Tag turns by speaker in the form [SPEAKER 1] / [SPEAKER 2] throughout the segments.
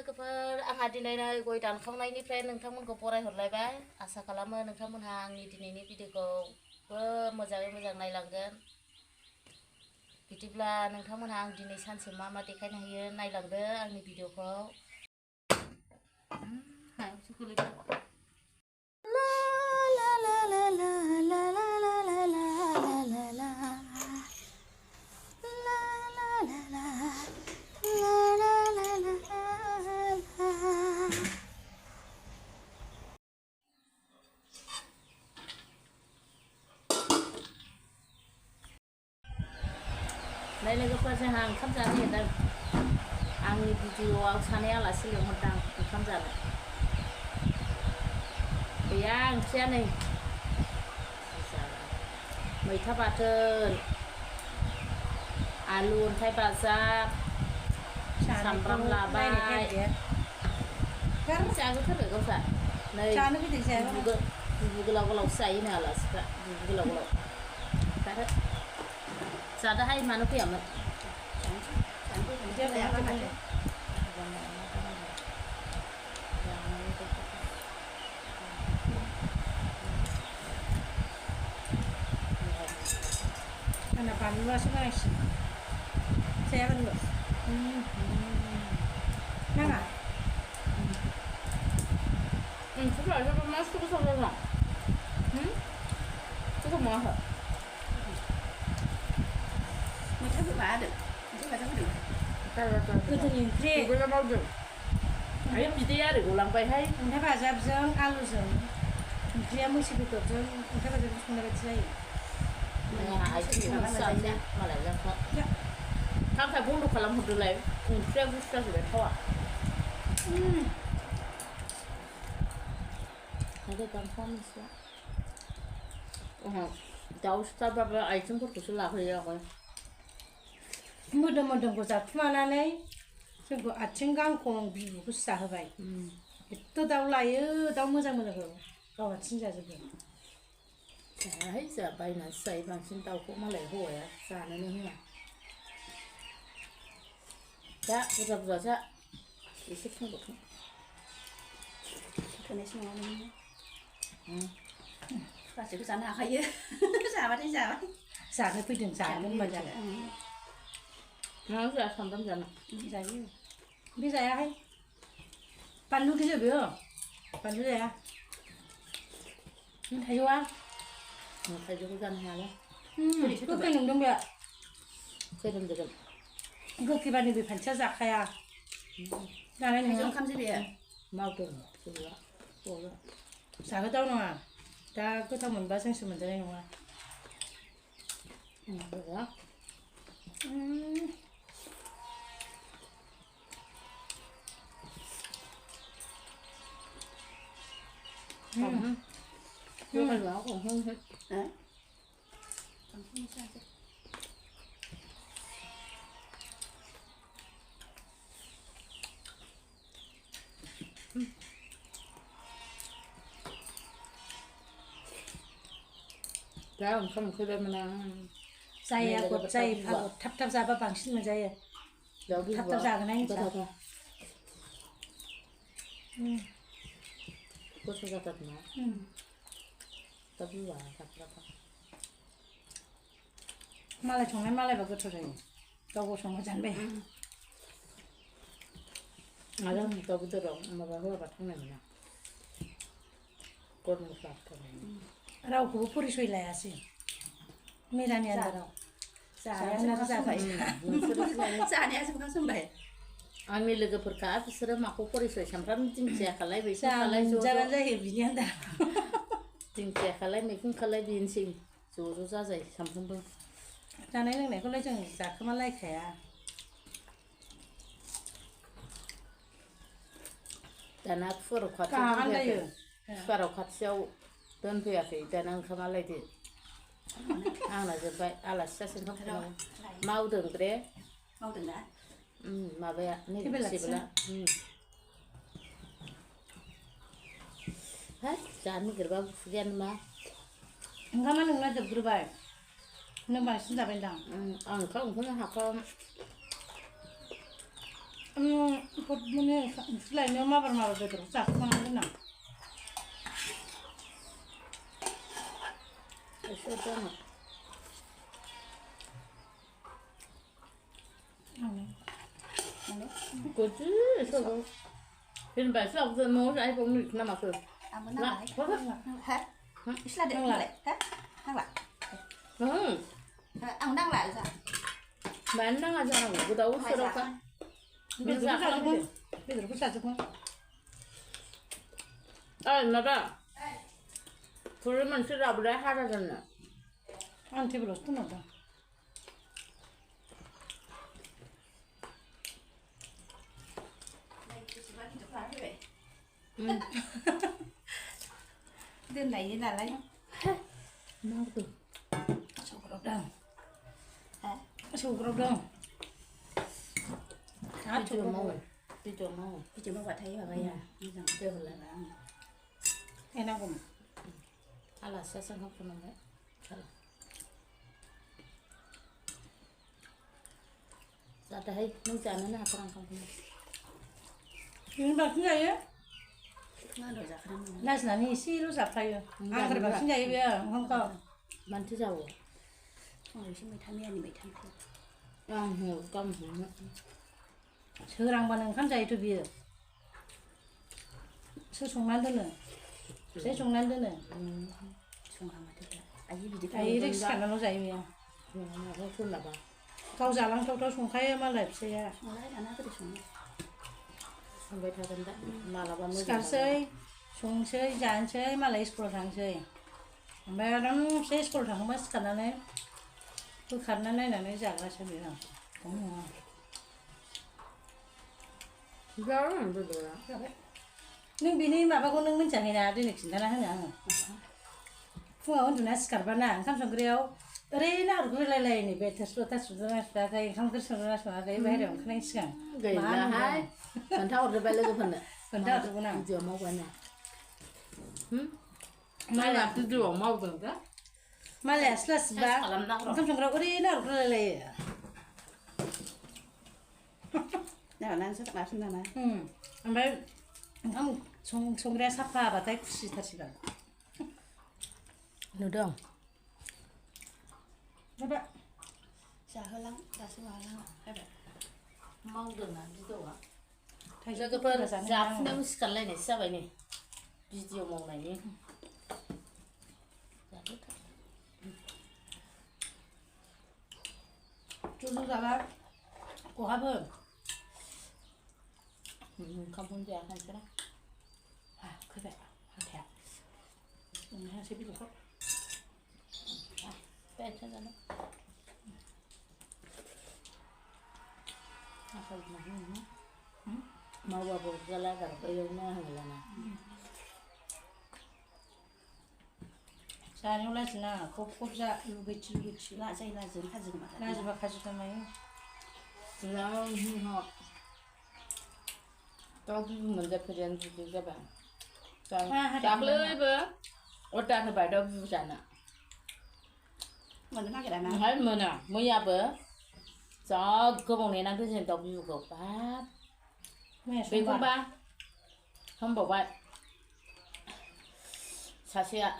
[SPEAKER 1] लोगोफोर आंहा दिनै गय दानखांनायनिफ्राय नोंथांमोनखौ बरायहरलायबाय आसा खालामो नोंथांमोनहा आंनि दिनैनि भिडिअखौबो मोजाङै मोजां नायलांगोन बिदिब्ला नोंथांमोनहा आं दिनै सानसे मा मा देखायनो हायो नायलांदो आंनि भिडिअखौ नै लोगोफोर जोंहा ओंखाम जानो नागिरदों आंनि भिडिअआव सानै आलासि लिंहरदां ओंखाम जानो गैया ओंख्रिया नै मैथा बाथोन आलु अन्थाइ बाजाब सामब्राम लाबाय जागोथारो गावसा नै बुबु गोलाव गोलावसो जायोनो आलासिफ्रा बुबु गोलाव गोलाव जादोहाय मानो फैयामोन
[SPEAKER 2] Karena paling luas guys. Saya kan luas. Nggak?
[SPEAKER 1] Coba coba masuk ke sana. Itu mahal.
[SPEAKER 2] Macam apa ada? Macam apa ada?
[SPEAKER 1] Itu nih. Itu yang mau deh. Ayo kita ya deh, ulangไปให้
[SPEAKER 2] Entah bazabजों आलुजों ओंख्रिया मैसो बेदरजों अन्थाइ बाजाबजों संनाय बायदि जायो.
[SPEAKER 1] मालाय जाखा थांखाय बन्द खालामहरदोलाय ओंख्रिया गुसु जाजोबबाय थावा दाउ सिथारबाबो आइथिंफोरखौसो लाहोयो आङो
[SPEAKER 2] मोदोमखौ जाखुमानानै जोंखौ आथिं गांखं बिबुखौसो जाहोबाय एथ' दाउ लायो दाउ मोजां मोजांखौ गाव आथिं जाजोबो
[SPEAKER 1] जायाहाय जोंहा बायनानैसो जायो बांसिन दाउखौ मालाय हौवाया जानोनो होआ दा बुरजा बुरजा जा एसे फुंबावथों
[SPEAKER 2] थोनायसो नङा नोङो गासैबो जानो हाखायो जाबाथाय जाबाय जानो फैदों जानो होनबा जागोन
[SPEAKER 1] मा जाया सामब्राम जानो
[SPEAKER 2] जायो बे जायाहाय बानलु गिदिर बेयो बानलु जाया नों थाइजौआ
[SPEAKER 1] थाइजौखौ जानो हायालै
[SPEAKER 2] गोखै नंदों बे
[SPEAKER 1] खैरोम दैरोम
[SPEAKER 2] गोखैबानो बे फानथिया जाखाया जानाय नङा
[SPEAKER 1] ओंखामसो बेयो मावदों जोंहा
[SPEAKER 2] जाहोदाव नङा दा गोथाव मोनबा जोंसो मोनजानाय नङा
[SPEAKER 1] दा ओंखाम उखैबायमोन आं
[SPEAKER 2] जाया गद जायो भागद थाब थाब जाबा बांसिन मोनजायो थाब थाब जागोन आं
[SPEAKER 1] गोथाव जाथारना दा बिवा जाथाराबा
[SPEAKER 2] मालाय संनाय मालायबा गोथाव जायो गाव संना जानो बाया
[SPEAKER 1] आरो आं दाउ बेदराव माबा होआबा थांनाय मोना गरम मस्ला होथारनाय
[SPEAKER 2] रावखौबो परिसय लायासै मेरानि आन्दाराव जानायासो जाबाय जानाया जोबखासो होनबाय
[SPEAKER 1] आंनि लोगोफोरखा बिसोरो माखौ परिसय सामफ्राम दिंखिया खालाय बैसोर
[SPEAKER 2] खालाय जाबानो जायो बिनि आन्दार
[SPEAKER 1] दिंखिया खालाय मैगं खालाय बेनोसै ज' जाजायो सामफ्रामबो
[SPEAKER 2] जानाय लोंनायखौलाय जों जाखोमालायखाया
[SPEAKER 1] दाना कुकाराव खाथियाव कुकाराव खाथियाव दोनफैयाखै दाना ओंखामालायदो आंना जोब्बाय आलासि जासै ओंखाम मावदों रे
[SPEAKER 2] मावदों ना
[SPEAKER 1] माबाया नैबेला है जानो नागिरबा खुगायानो मा
[SPEAKER 2] ओंखामा नोंना जोबग्रोबाय नों बांसिन जाबायदां
[SPEAKER 1] आं ओंखामखौनो हाखाया
[SPEAKER 2] pot mana selainnya mabar betul cakap mana nak
[SPEAKER 1] Eso tama. Kudu eso go. Pin ba sa ko mo sa iPhone ni na ma ko.
[SPEAKER 3] Amo nang lại. Hả? Isla để nang lại. Hả? Nang lại. Amo nang lại sao?
[SPEAKER 1] Mana ngajar aku tahu suruh kan.
[SPEAKER 2] betul cakap
[SPEAKER 1] Ah, nada. Kurang sudah berapa hari kan?
[SPEAKER 2] anti belos tu nada
[SPEAKER 3] Đêm này như là lấy.
[SPEAKER 1] Mau tu.
[SPEAKER 2] sugrab dah
[SPEAKER 3] Hả?
[SPEAKER 2] sugrab dah
[SPEAKER 1] Tidur mau. Tidur mau.
[SPEAKER 3] Chị chưa bao thấy vào đây à? Như rằng
[SPEAKER 1] Tidur lah.
[SPEAKER 2] enak pun
[SPEAKER 1] Alah, saya sangat pernah tak. Salah. Ada hai, nung jangan nak orang kamu.
[SPEAKER 2] ini bagus ya
[SPEAKER 3] nó đổi ra khả năng
[SPEAKER 2] nas nani si lu sampai ya angker bagus ya ya không có
[SPEAKER 1] Mantu jauh.
[SPEAKER 3] không rồi chứ mày tham gia thì mày tham thêm.
[SPEAKER 1] Yang hiểu kamu hiểu.
[SPEAKER 2] seorang bandang kan saya itu dia sesungguhnya tu nih sesungguhnya tu nih
[SPEAKER 3] Xuống hàng mà thực ra. Ai biết gì
[SPEAKER 2] ai ini sekarang lu saya ya
[SPEAKER 1] Yang pun lah bang.
[SPEAKER 2] kau jalan kau tahu sungkai malah saya
[SPEAKER 3] Nó lấy là nó cứ được xuống.
[SPEAKER 1] Sampai dah tak malah kamu.
[SPEAKER 2] sekarang saya sung saya jalan saya malah sekolah thang saya sampai orang saya sekolah thang mas sekarang nih tuh karena nih jalan saya bilang kamu
[SPEAKER 1] Jangan betul lah.
[SPEAKER 2] neng bini mak aku neng mencari nade nih cinta lah hanya Fua untuk nasi karbana, kan sangkriau. Rena urut lelai ni, betul sudah sudah kayak kan kerja sudah kayak bayar orang kena iskan.
[SPEAKER 1] Gaya lah hai. Kan tahu udah balik ke mana?
[SPEAKER 2] Kental tu pun.
[SPEAKER 1] Tidur mau kan? Malah tidur mau kan?
[SPEAKER 2] Malah selas bah. Kan sangkriau rena urut lelai.
[SPEAKER 3] Nào là sẽ làm sinh ra này.
[SPEAKER 2] Ambil kamu sangkriau siapa? Batai kusi tersibat.
[SPEAKER 1] Nudong.
[SPEAKER 2] Apa?
[SPEAKER 3] Xa hơi lắm, ra xuống ngoài lắm. Các bạn.
[SPEAKER 1] Mau được là đi đâu ạ?
[SPEAKER 2] Thầy
[SPEAKER 1] Giờ cái phần giáp nếu sẵn lên này sao vậy này? Video mong này nhé.
[SPEAKER 2] Chú chú sao của hấp hơn.
[SPEAKER 1] Không muốn già hay sao đó?
[SPEAKER 2] À, cái vậy, thèm. Mình sẽ biết được.
[SPEAKER 1] Bé cho ra đó. Sao mà nó mau vào bộ ra lại gặp cái yêu nó hay là nào?
[SPEAKER 2] Sao nó lại là cốp ra lu bị
[SPEAKER 3] Lại dây là dừng phát dừng mà.
[SPEAKER 2] là gì mà khai cho mày.
[SPEAKER 1] Nó họ tao mình đã phải ăn gì các bạn. Chắc lưỡi bữa. Ở trên cái bài đâu vui sẵn à?
[SPEAKER 3] Mà nó nói cái này mà.
[SPEAKER 1] Hết mình à, mới nhà bữa. Cho cô bọn này đang tới trên tàu view của bác. Vì không ba. Không bảo vậy. Sao xí ạ?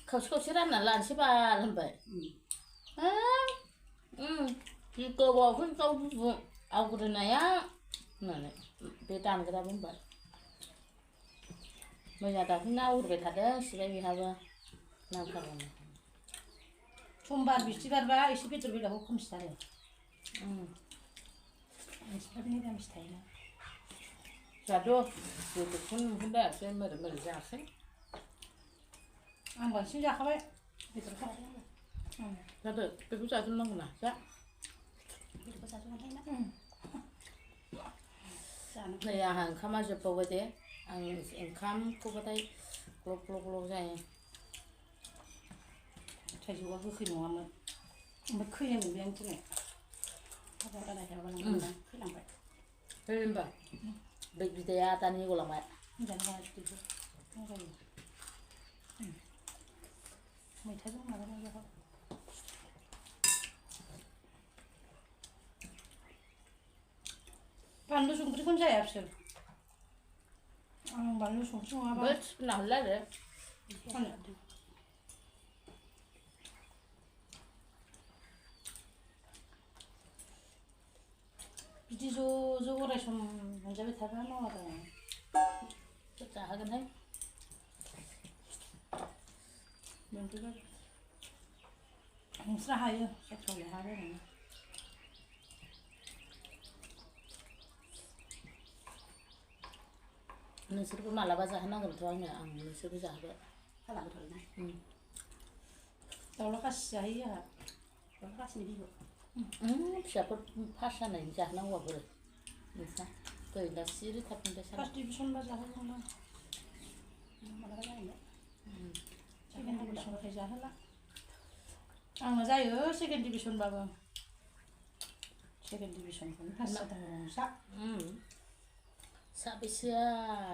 [SPEAKER 1] Không xí ra là xí ba làm vậy. Thì cô bảo không tàu view. Aku cái này á. Này, bê tan cái ta cũng vậy. Bây giờ ta không nào được thật đó, xí đây vì hà bơ. Làm khả năng này.
[SPEAKER 2] Sumbar bistibar ba isi betul beda hukum sekali. Seperti ini kami style.
[SPEAKER 1] Jatuh, itu pun dah saya merasa sih.
[SPEAKER 2] Ang bansi ja kau betul kau.
[SPEAKER 1] Jatuh, tapi saya tu nak nak, ya.
[SPEAKER 3] Biết có sao xuống thấy nó. Sao nó.
[SPEAKER 1] Saya hàng khăm aja bawa deh, ang khăm kau kata, klok saya.
[SPEAKER 2] Thầy chú có khơi nóng mà. Mà khơi lên mình bên trên này.
[SPEAKER 3] Các bạn này theo bằng năng cứ làm vậy.
[SPEAKER 1] Thế nên bảo, được gì thế ta ni cô làm vậy?
[SPEAKER 2] Jangan kau itu. Không kau. Mày thấy không mà nó không? बानलु संख्रिखौनो जाया बिसोर आं बानलु संख्रि नङाबा
[SPEAKER 1] बै थिफिनना हरलाय आरो
[SPEAKER 2] फानो बिदि ज' अराय सम मोनजाबाय थाबा मावा दङ
[SPEAKER 1] जाहोगोनहाय
[SPEAKER 2] मोनजोबा नोंस्रा हायो साख्रियाव हाबाय नोङो
[SPEAKER 1] नोंसोरबो मालाबा जाहोनांगोनथ' आं नोंसोरबो जाहोबाय
[SPEAKER 3] खालामथ'ला
[SPEAKER 2] दाउला खासि जाहैयो आंहा
[SPEAKER 3] दाउला खासिनि बिबु
[SPEAKER 1] फिसाफोर पास जानायनि जाहोनांगौआ बोरै नोंसा दैला सिरि थाबनोलाय सारा
[SPEAKER 2] फार्स्ट डिभिसनबा जाहोगौमोन
[SPEAKER 3] मालाबा जाहैबाय
[SPEAKER 2] सेकेन्ड डिभिसनखाय जाहोला आंना जायो सेकेन्ड डिभिसनबाबो सेकेन्ड डिभिसनखौनो पास जादों नोंसा
[SPEAKER 1] साबेसेया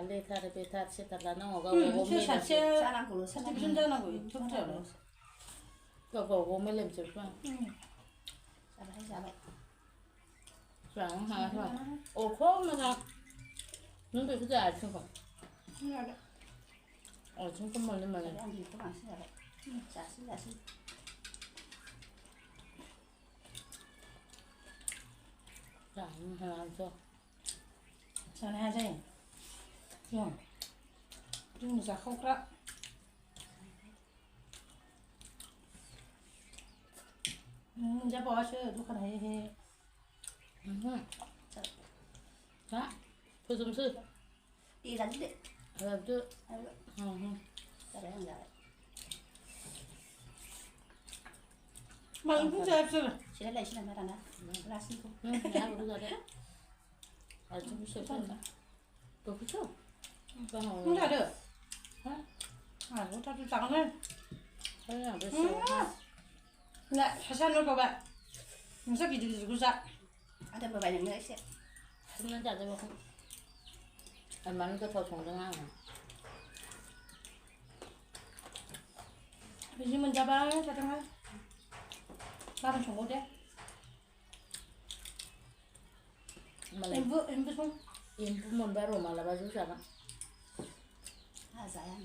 [SPEAKER 1] लेथार बेथार सेथार लानांगौ गाव गाव
[SPEAKER 2] सोर सासे
[SPEAKER 3] जानांगौल'
[SPEAKER 2] फार्स्ट डिभिसन जानांगौ एथ' बुरजायावलाय
[SPEAKER 1] गाव गाव मेलेमजोबा
[SPEAKER 3] जाबाय जाबाय
[SPEAKER 1] जानो हाया अख' मोजां नों बेखौ जाया आथिंखौ आथिंखौ मोनो मोनो
[SPEAKER 3] आं दिनैखौ बांसिन जाबाय जासिन
[SPEAKER 1] जानो हायाथ'
[SPEAKER 2] जानो हाया जायो जोंनि जाखावग्रा मोनजाबावासो दखान हायै हायै
[SPEAKER 1] दा फोजोबनोसै
[SPEAKER 3] दे जाजोबदो
[SPEAKER 1] होबदो
[SPEAKER 3] जाबाय आं जाबाय
[SPEAKER 2] मानो बुंजाया बिसोरो
[SPEAKER 3] सिलायलायसै नामा दाना लासैखौ
[SPEAKER 1] हाबो जादो आथिंखौ सेबखांदा बेखौसो
[SPEAKER 2] बुंजादो आंहाबो जागोन ना सासेयानो बावबाय नोंस्रा गिदिर गिदिरखौ जा
[SPEAKER 3] आदार होबाय नोंनो एसे
[SPEAKER 1] संनानै जाजोबाखै मानो गोथाव संदों आङो
[SPEAKER 2] बिदि मोनजाबाय थादोंहाय गाबोन संगौ दे
[SPEAKER 1] मालाय
[SPEAKER 2] एम्बु सं
[SPEAKER 1] एम्बु मोनबा र' मालाबा ज' जागोन
[SPEAKER 3] आंहा जाया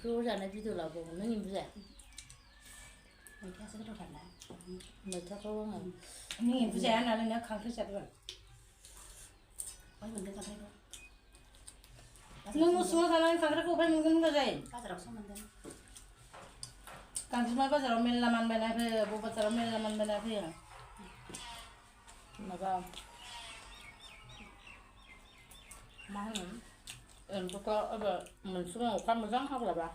[SPEAKER 1] ज' जानाय भिडिअ लाबावगोन नों एम्बु जाया
[SPEAKER 3] मैथायासो गोथावथार ना
[SPEAKER 1] मैथाखौ आङो
[SPEAKER 2] नों एम्बु जाया नालाय नों खांख्राइ जागोन
[SPEAKER 3] बहाय मोनदों खांख्राइखौ
[SPEAKER 2] नों न' सिङाव थानानै खांख्राइखौ बहाय मोनगोन होनबा जायो
[SPEAKER 3] बाजारावसो मोनदों
[SPEAKER 2] गांजेमा बाजाराव मेरला मानबायना फैयो बबे बाजाराव मेरला मानबायना फैयो
[SPEAKER 1] माबा मा होनो एम्बुखौ मोनसे अखा मोजां हाग्राबा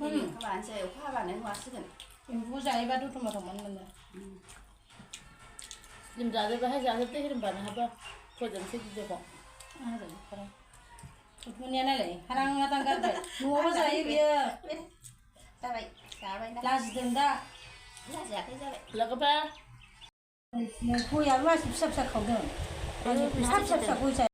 [SPEAKER 3] ओंखाम लानोसै अखा हाबानो नुवासिगोन
[SPEAKER 2] एम्बु जायोबा दतमायाव मानो मोनो
[SPEAKER 1] लोमजाजोबाहाय जाजोबदो हिरिमबानो हाबा फोजोबनोसै भिडिअखौ
[SPEAKER 2] थुटमुनिया नायलाय हारां हारां गारबाय न'आवबो जायो बियो
[SPEAKER 3] जाबाय जाबाय ना
[SPEAKER 2] लाजिदों दा
[SPEAKER 3] लाजियाखै जाबाय
[SPEAKER 1] लोगोफोर
[SPEAKER 2] गयाबो मानसि फिसा फिसा खावदों फिसा फिसा गय जाया